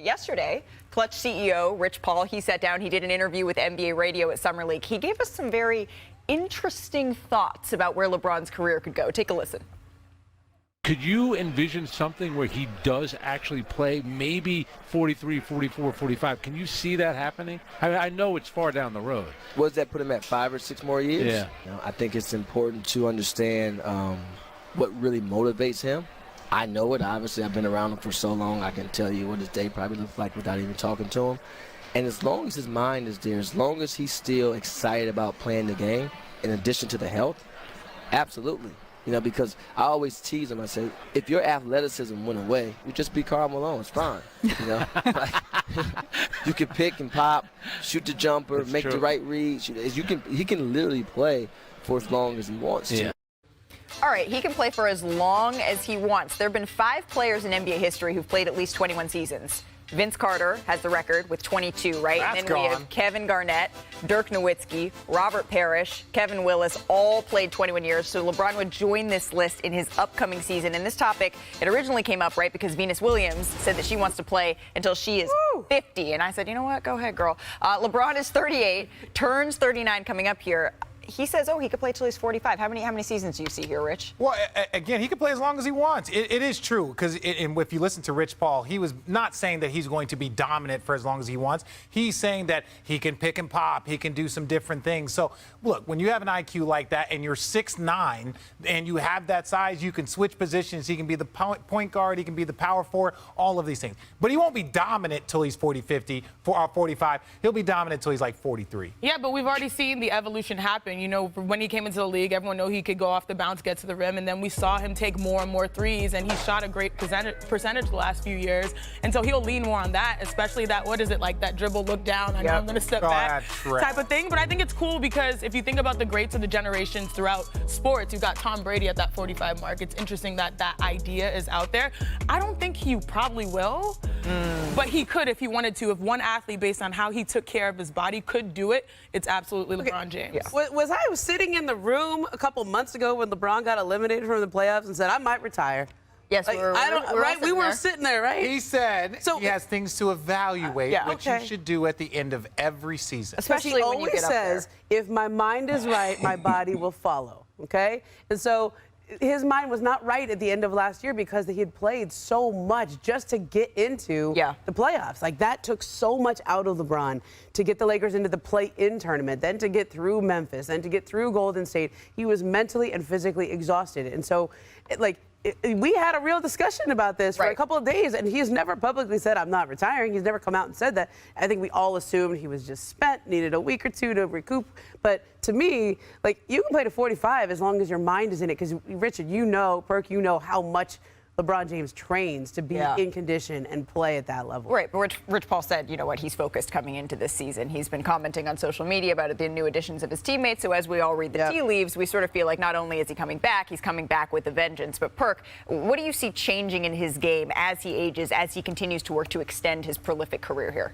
Yesterday, Clutch CEO Rich Paul, he sat down, he did an interview with NBA Radio at Summer League. He gave us some very interesting thoughts about where LeBron's career could go. Take a listen. Could you envision something where he does actually play maybe 43, 44, 45? Can you see that happening? I know it's far down the road. What does that put him at, 5 or 6 more years? Yeah. I think it's important to understand what really motivates him. I know it. Obviously, I've been around him for so long, I can tell you what his day probably looks like without even talking to him. And as long as his mind is there, as long as he's still excited about playing the game, in addition to the health, absolutely. You know, because I always tease him. I say, if your athleticism went away, you just be Karl Malone. It's fine. You know, like, you can pick and pop, shoot the jumper, That's make true. the right read. He can literally play for as long as he wants to. All right, he can play for as long as he wants. There have been 5 players in NBA history who've played at least 21 seasons. Vince Carter has the record with 22, right? That's and then we have Kevin Garnett, Dirk Nowitzki, Robert Parrish, Kevin Willis, all played 21 years. So LeBron would join this list in his upcoming season. And this topic, it originally came up, right, because Venus Williams said that she wants to play until she is 50. And I said, you know what, go ahead, girl. LeBron is 38, turns 39 coming up here. He says, he could play till he's 45. How many seasons do you see here, Rich? Well, again, he can play as long as he wants. It is true, because if you listen to Rich Paul, he was not saying that he's going to be dominant for as long as he wants. He's saying that he can pick and pop, he can do some different things. So, look, when you have an IQ like that and you're 6'9", and you have that size, you can switch positions. He can be the point guard, he can be the power forward, all of these things. But he won't be dominant till he's 45. He'll be dominant till he's like 43. Yeah, but we've already seen the evolution happen. You know, when he came into the league, everyone knew he could go off the bounce, get to the rim, and then we saw him take more and more threes, and he shot a great percentage the last few years. And so he'll lean more on that, especially that, what is it, like that dribble, look down, I know I'm going to step back type of thing. But I think it's cool because if you think about the greats of the generations throughout sports, you've got Tom Brady at that 45 mark. It's interesting that that idea is out there. I don't think he probably will, but he could if he wanted to. If one athlete, based on how he took care of his body, could do it, it's absolutely LeBron James. Yeah. Was I sitting in the room a couple months ago when LeBron got eliminated from the playoffs and said, I might retire? Yes, like, we were sitting there, right? He said he has things to evaluate, which you should do at the end of every season. Especially when you get up there. He always says, if my mind is right, my body will follow, okay? And so his mind was not right at the end of last year because he had played so much just to get into the playoffs. Like, that took so much out of LeBron to get the Lakers into the play-in tournament, then to get through Memphis, then to get through Golden State. He was mentally and physically exhausted. And so, we had a real discussion about this for a couple of days, and he's never publicly said, I'm not retiring. He's never come out and said that. I think we all assumed he was just spent, needed a week or two to recoup. But to me, like, you can play to 45 as long as your mind is in it. Because, Richard, you know, Perk, you know how much LeBron James trains to be in condition and play at that level. Right, but Rich Paul said, you know what, he's focused coming into this season. He's been commenting on social media about the new additions of his teammates. So as we all read the tea leaves, we sort of feel like not only is he coming back, he's coming back with a vengeance. But Perk, what do you see changing in his game as he ages, as he continues to work to extend his prolific career here?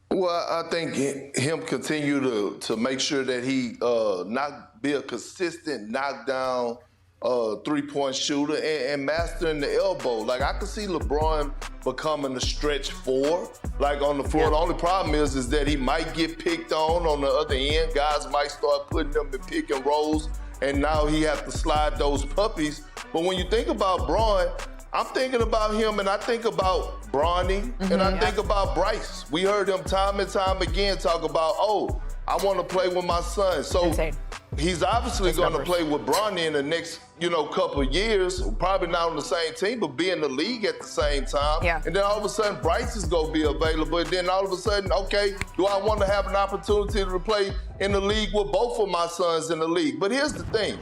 Well, I think him continue to make sure that he not be a consistent knockdown three-point shooter and mastering the elbow. Like, I could see LeBron becoming a stretch 4, like, on the floor. The only problem is that he might get picked on the other end. Guys might start putting him in pick and rolls, and now he has to slide those puppies. But when you think about Bron, I'm thinking about him, and I think about Bronny, and I think about Bryce. We heard him time and time again talk about, I want to play with my son. So he's obviously going to play with Bronny in the next, couple of years. Probably not on the same team, but be in the league at the same time. And then all of a sudden, Bryce is going to be available. And then all of a sudden, okay, do I want to have an opportunity to play in the league with both of my sons in the league? But here's the thing.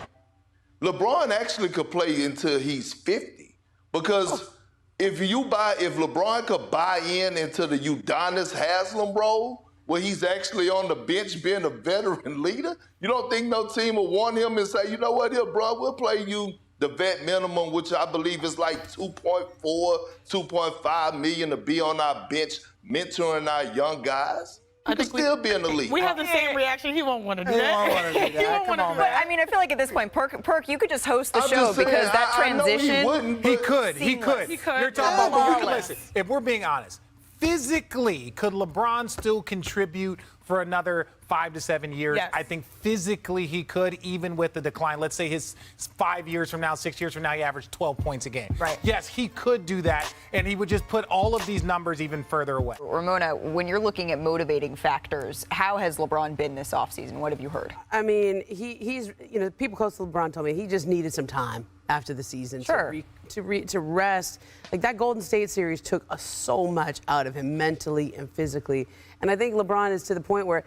LeBron actually could play until he's 50. Because if LeBron could buy into the Udonis Haslem role, where he's actually on the bench being a veteran leader, you don't think no team will want him and say, you know what, here, bro, we'll play you the vet minimum, which I believe is like $2.4, $2.5 million to be on our bench mentoring our young guys? He could still be in the league. We have the same reaction. He won't want to do He that. won't want to do that. He won't Come want to on, do man. But that. I mean, I feel like at this point, Perk, you could just host the I'm show just saying, because that I know transition. he wouldn't, He but- could. Seamless. He could. You're talking about, Flawless. listen, if we're being honest, physically, could LeBron still contribute for another 5 to 7 years? Yes. I think physically he could, even with the decline. Let's say his 5 years from now, 6 years from now, he averaged 12 points a game. Right. Yes, he could do that, and he would just put all of these numbers even further away. Ramona, when you're looking at motivating factors, how has LeBron been this offseason? What have you heard? I mean, he's people close to LeBron told me he just needed some time after the season to rest. Like that Golden State series took so much out of him mentally and physically. And I think LeBron is to the point where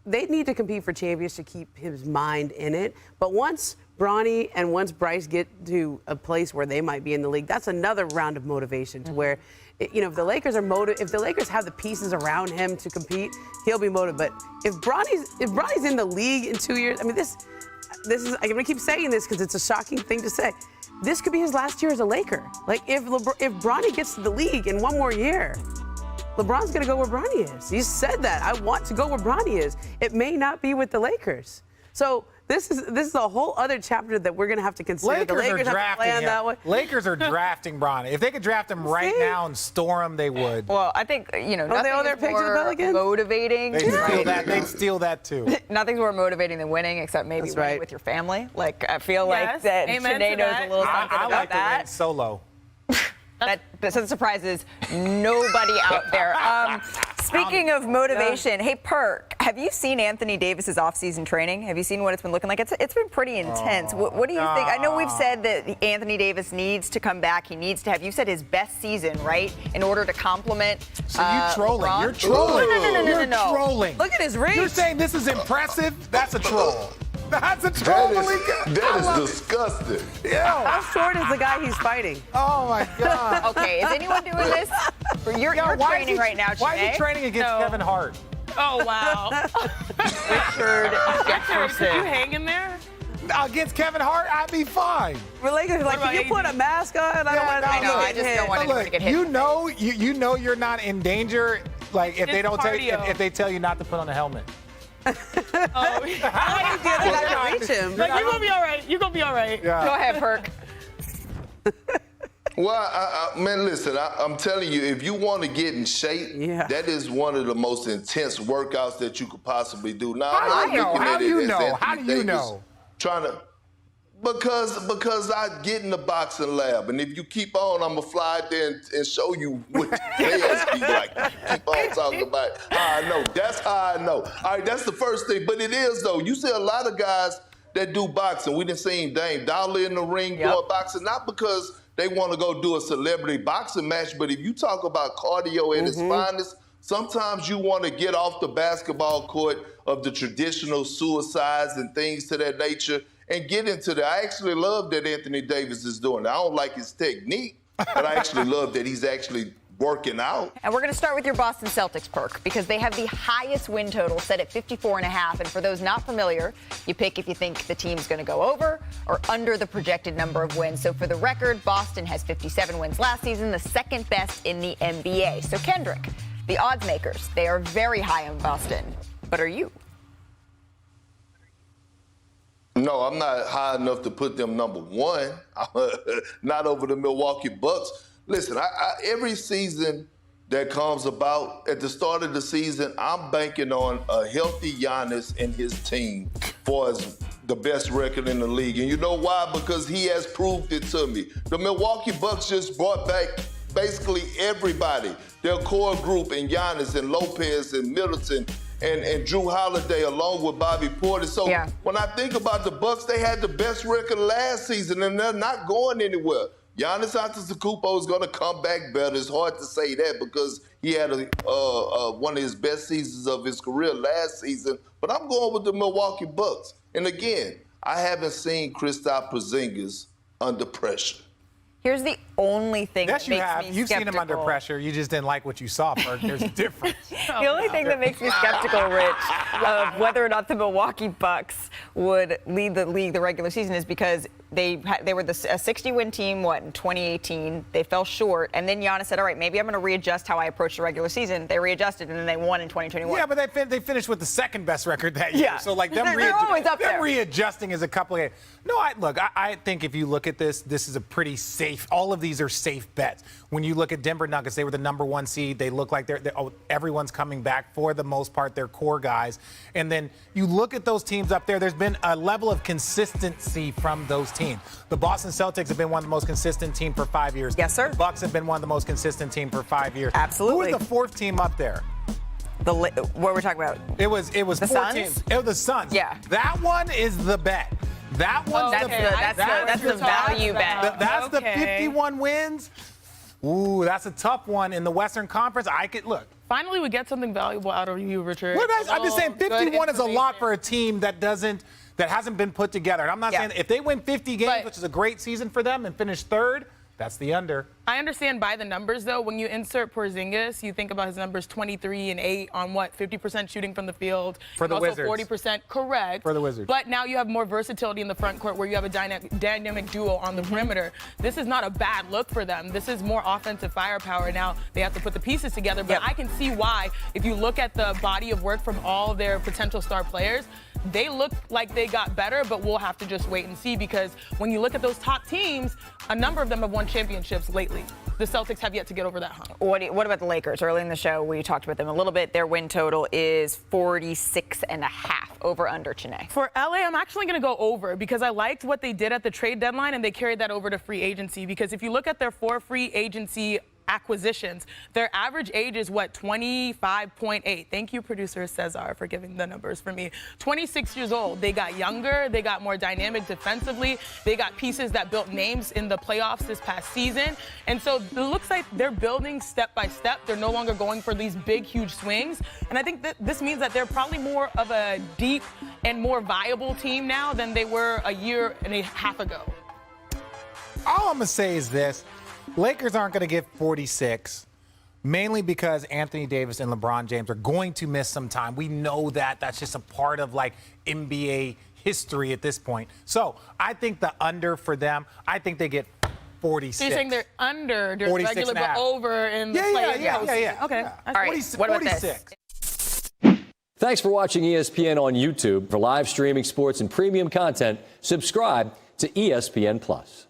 they need to compete for champions to keep his mind in it. But once Bronny and once Bryce get to a place where they might be in the league, that's another round of motivation to where, if the Lakers if the Lakers have the pieces around him to compete, he'll be motivated. But if Bronny's in the league in 2 years, I mean, this is, I'm gonna keep saying this because it's a shocking thing to say. This could be his last year as a Laker. Like if Bronny gets to the league in one more year, LeBron's gonna go where Bronny is. He said that. I want to go where Bronny is. It may not be with the Lakers. So this is a whole other chapter that we're gonna have to consider. Lakers the Lakers are have to drafting plan him. that way. Lakers are drafting Bronny. If they could draft him right now and store him, they would. Well, I think, they nothing owe their is picks to the more Pelicans? motivating. They'd steal that. They'd steal that too. Nothing's more motivating than winning, except maybe That's winning right. with your family. Like, I feel like Yes, that amen Sinead to knows that. a little something I about like to win that. solo. That surprises nobody out there. Speaking of motivation, hey, Perk, have you seen Anthony Davis's offseason training? Have you seen what it's been looking like? It's been pretty intense. What do you think? I know we've said that Anthony Davis needs to come back. He needs to have, you said, his best season, right, in order to complement So you trolling. LeBron? You're trolling. No. You're trolling. Look at his reach. You're saying this is impressive? That's a troll. That's a troll, Malika. That is disgusting. How short is the guy he's fighting? Oh, my God. Okay, is anyone doing this? You're Yo, why training is he- right now, Why is Janae. he training against No. Kevin Hart? Oh, wow. Richard Could you Jefferson. hang in there? Against Kevin Hart, I'd be fine. The Lakers like, about can you put a mask on? Yeah, I know, I just don't want anyone to get hit. You know you're not in danger. Like if they It's don't tell you, cardio. if they tell you not to put on a helmet. Oh, How do you feel that I reach him? like, you're going to be all right. You're going to be all right. Go ahead, Perk. Well, man, listen, I'm telling you, if you want to get in shape, Yeah. that is one of the most intense workouts that you could possibly do. Now, How I'm do you not know? looking How at do it you as know? Anthony How do you Davis know? Trying to, because I get in the boxing lab, and if you keep on, I'm gonna fly out there and show you what they ask you like. Keep on talking about how I know. That's how I know. All right, that's the first thing. But it is though. You see a lot of guys that do boxing. We done seen Dame Dollar in the ring doing boxing, not because they want to go do a celebrity boxing match, but if you talk about cardio at its finest, sometimes you want to get off the basketball court of the traditional suicides and things to that nature and get into that. I actually love that Anthony Davis is doing it. I don't like his technique, but I actually love that he's actually working out. And we're going to start with your Boston Celtics, Perk, because they have the highest win total set at 54.5. And for those not familiar, you pick if you think the team's going to go over or under the projected number of wins. So for the record, Boston has 57 wins last season, the second best in the NBA. So Kendrick, the odds makers, they are very high on Boston. But are you? No, I'm not high enough to put them number one. Not over the Milwaukee Bucks. Listen, every season that comes about, at the start of the season, I'm banking on a healthy Giannis and his team for the best record in the league. And you know why? Because he has proved it to me. The Milwaukee Bucks just brought back basically everybody. Their core group, and Giannis and Lopez and Middleton and Drew Holiday along with Bobby Portis. So when I think about the Bucks, they had the best record last season, and they're not going anywhere. Giannis Antetokounmpo is going to come back better. It's hard to say that because he had one of his best seasons of his career last season. But I'm going with the Milwaukee Bucks. And again, I haven't seen Kristaps Porzingis under pressure. Here's the only thing Yes, that you makes have. me You've skeptical. seen him under pressure. You just didn't like what you saw, Perk. There's a difference. The only thing that makes me skeptical, Rich, of whether or not the Milwaukee Bucks would lead the league the regular season is because They were a 60-win team, in 2018. They fell short, and then Giannis said, all right, maybe I'm going to readjust how I approach the regular season. They readjusted, and then they won in 2021. Yeah, but they finished with the second best record that year. Yeah. So, like, they're always up there. Readjusting is a couple of... No, I think if you look at this is a pretty safe... All of these are safe bets. When you look at Denver Nuggets, they were the #1 seed. They look like everyone's coming back for the most part. They're core guys. And then you look at those teams up there, there's been a level of consistency from those teams. The Boston Celtics have been one of the most consistent teams for 5 years. Yes, sir. The Bucks have been one of the most consistent teams for 5 years. Absolutely. Who was the fourth team up there? What we're talking about? It was the four Suns? teams. It was the Suns. Yeah. That one is the bet. That one's That's the value bet. That's the 51 wins. Ooh, that's a tough one in the Western Conference. Finally, we get something valuable out of you, Richard. I'm just saying 51 is a lot for a team that hasn't been put together. And I'm not saying if they win 50 games, which is a great season for them, and finish third, that's the under. I understand by the numbers, though. When you insert Porzingis, you think about his numbers 23 and 8 on 50% shooting from the field. For the Wizards. 40%, correct. For the Wizards. But now you have more versatility in the front court where you have a dynamic duo on the perimeter. This is not a bad look for them. This is more offensive firepower. Now they have to put the pieces together. But I can see why, if you look at the body of work from all of their potential star players, they look like they got better, but we'll have to just wait and see, because when you look at those top teams, a number of them have won championships lately. The Celtics have yet to get over that hump. What about the Lakers? Early in the show, we talked about them a little bit. Their win total is 46.5, over under, Chiney. For LA, I'm actually going to go over, because I liked what they did at the trade deadline, and they carried that over to free agency. Because if you look at their 4 free agency acquisitions, their average age is 25.8. Thank you, producer Cesar, for giving the numbers for me. 26 years old. They got younger. They got more dynamic defensively. They got pieces that built names in the playoffs this past season. And so it looks like they're building step by step. They're no longer going for these big, huge swings. And I think that this means that they're probably more of a deep and more viable team now than they were a year and a half ago. All I'm going to say is this. Lakers aren't going to get 46, mainly because Anthony Davis and LeBron James are going to miss some time. We know that. That's just a part of, NBA history at this point. So I think the under for them, I think they get 46. So you're saying they're under during regular, but over in the playoffs? Yeah. Okay. All right, what about this? Thanks for watching ESPN on YouTube. For live streaming sports and premium content, subscribe to ESPN+.